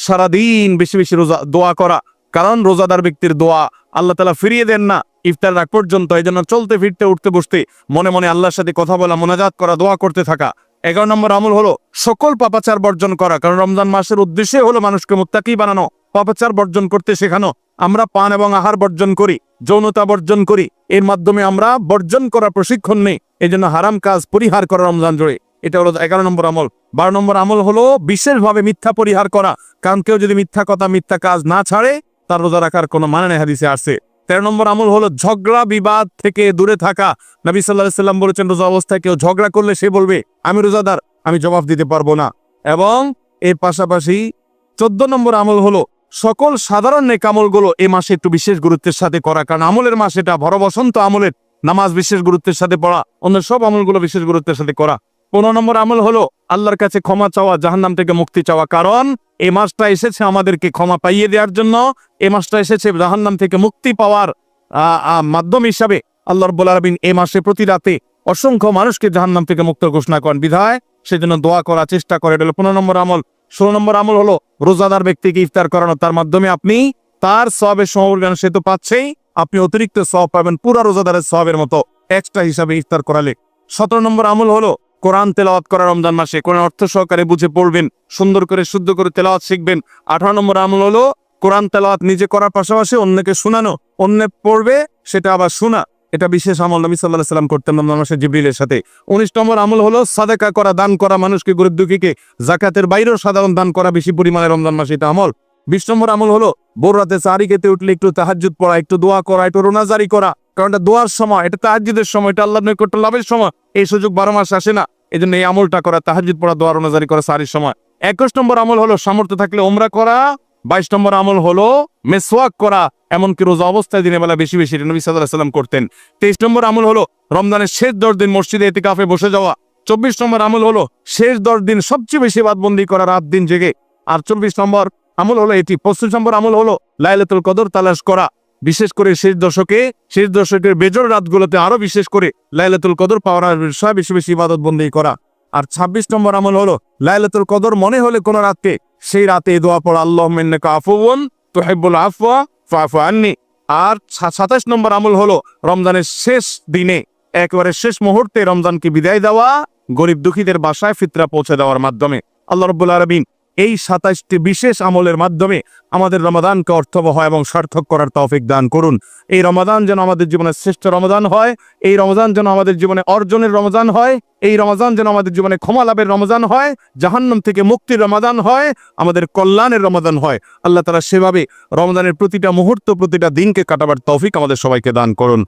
সারাদিন বেশি বেশি রোজা দোয়া করা, কারণ রোজাদার ব্যক্তির দোয়া আল্লাহ তাআলা ফিরিয়ে দেন না ইফতার রাগ পর্যন্ত। এই জন্য চলতে ফিরতে উঠতে বসতে মনে মনে আল্লাহর সাথে কথা বলা, মোনাজাত করা, দোয়া করতে থাকা। 11 নম্বর আমল হলো সকল পাপাচার বর্জন করা, কারণ রমজান মাসের উদ্দেশ্য হলো মানুষকে মুত্তাকি বানানো, পাপাচার বর্জন করতে শেখানো। আমরা পান এবং আহার বর্জন করি, যৌনতা বর্জন করি, এর মাধ্যমে আমরা বর্জন করার প্রশিক্ষণ নেই। এই জন্য হারাম কাজ পরিহার করা রমজান জুড়ে, এটা হলো 11 নম্বর আমল। 12 নম্বর আমল হলো বিশেষভাবে মিথ্যা পরিহার করা, কারণ কেউ যদি মিথ্যা কথা মিথ্যা কাজ না ছাড়ে তার রোজা রাখার কোনো মানে নেই, হাদিসে আসছে। 13 নম্বর আমল হলো ঝগড়া বিবাদ থেকে দূরে থাকা। নবী সাল্লাল্লাহু আলাইহি সাল্লাম বলেছেন, রোজা অবস্থায় কেউ ঝগড়া করলে সে বলবে আমি রোজাদার, আমি জবাব দিতে পারবো না। এবং এর পাশাপাশি 14 নম্বর আমল হলো সকল সাধারণ নেক আমলগুলো এই মাসে একটু বিশেষ গুরুত্বের সাথে করা, কারণ আমলের মাস এটা, ভর বসন্ত আমলের। নামাজ বিশেষ গুরুত্বের সাথে পড়া, অন্য সব আমলগুলো বিশেষ গুরুত্বের সাথে করা। 15 নম্বর আমল হলো আল্লাহর কাছে ক্ষমা চাওয়া, জাহান্নাম থেকে মুক্তি চাওয়া, কারণ এই মাসটা এসেছে আমাদেরকে ক্ষমা পাইয়ে দেওয়ার জন্য। এই মাসটা এসেছে জাহান্নাম থেকে মুক্তি পাওয়ার মাধ্যম হিসাবে। আল্লাহ রাব্বুল আলামিন এই মাসে প্রতি রাতে অসংখ্য মানুষকে জাহান্নাম থেকে মুক্ত ঘোষণা করেন, বিধায় সেজন্য দোয়া করা চেষ্টা করে। এটা হলো 15 নম্বর আমল। 16 নম্বর আমল হলো রোজাদার ব্যক্তিকে ইফতার করানো, তার মাধ্যমে আপনি তার সওয়াবের সমপরিমাণ সে তো পাচ্ছেই, আপনি অতিরিক্ত সওয়াব পাবেন পুরা রোজাদারের সওয়াবের মতো এক্সট্রা হিসাবে ইফতার করালে। 17 নম্বর আমল হলো কোরআন তেলাওয়াত করা রমজান মাসে, কোরআন অর্থ সহকারে বুঝে পড়বেন, সুন্দর করে শুদ্ধ করে তেলাওয়াত শিখবেন। 18 নম্বর আমল হলো কোরআন তেলাওয়াত নিজে করার পাশাপাশি অন্যকে শোনানো, অন্য পড়বে সেটা আবার শোনা, এটা বিশেষ আমল নবী সাল্লাল্লাহু আলাইহি সাল্লাম করতেন রমজান মাসে জিবরিলের সাথে। 19 নম্বর আমল হলো সাদাকা করা, দান করা, মানুষকে গরিব দুঃখীকে যাকাতের বাইরেও সাধারণ দান করা বেশি পরিমাণে রমজান মাসে, এটা আমল। 20 নম্বর আমল হলো ভোর রাতে সাহরি খেতে উঠলে একটু তাহাজ্জুদ পড়া, একটু দোয়া করা, একটু রোনাজারি করা, কারণ এটা দোয়ার সময়, এটা তাহাজ্জুদের সময়, এটা আল্লাহর নৈকট্য লাভের সময়। এই সুযোগ 12 মাস আসে না, এই জন্য এই আমলটা করা, তাহাজ্জুদ পড়া, দোয়া রোজারি করা সারির সময়। 21 নম্বর আমল হলো সামর্থ্য থাকলে ওমরা করা। 22 নম্বর আমল হলো মেসওয়াক করা, এমনকি রোজা অবস্থায় দিনের বেলা বেশি বেশি নবী সাল্লাল্লাহু আলাইহি সাল্লাম করতেন। 23 নম্বর আমল হলো রমজানের শেষ 10 দিন মসজিদে ইতিকাফে বসে যাওয়া। 24 নম্বর আমল হলো শেষ 10 দিন সবচেয়ে বেশি বাদবন্দি করা, রাত দিন জেগে। আর 24 নম্বর আমল হলো এটি। 25 নম্বর আমল হলো লাইলাতুল কদর তালাশ করা, বিশেষ করে শেষ দশকের বেজর রাতগুলোতে আরো বিশেষ করে লাইলাতুল কদর পাওয়ার বিষয়ে বেশি বেশি ইবাদত বন্দেগী করা। আর 26 নম্বর আমল হলো লাইলাতুল কদর মনে হলে কোন রাতকে, সেই রাতে দোয়া পড়া, আল্লাহুম্মা ইন্নাকা আফুউন তুহিব্বুল আফওয়া ফাফু আন্নি। আর 27 নম্বর আমল হলো রমজানের শেষ দিনে, একেবারে শেষ মুহূর্তে রমজানকে বিদায় দেওয়া, গরিব দুঃখীদের বাসায় ফিতরা পৌঁছে দেওয়ার মাধ্যমে। আল্লাহ রাব্বুল আলামিন এই 27টি বিশেষ আমলের মাধ্যমে আমাদের রমাদানকে অর্থবহ এবং সার্থক করার তৌফিক দান করুন। এই রমাদান যেন আমাদের জীবনের শ্রেষ্ঠ রমাদান হয়, এই রমজান যেন আমাদের জীবনে অর্জনের রমজান হয়, এই রমজান যেন আমাদের জীবনে ক্ষমা লাভের রমজান হয়, জাহান্নাম থেকে মুক্তির রমাদান হয়, আমাদের কল্যাণের রমাদান হয়। আল্লাহ তাআলা সেভাবে রমজানের প্রতিটা মুহূর্ত, প্রতিটা দিনকে কাটাবার তৌফিক আমাদের সবাইকে দান করুন।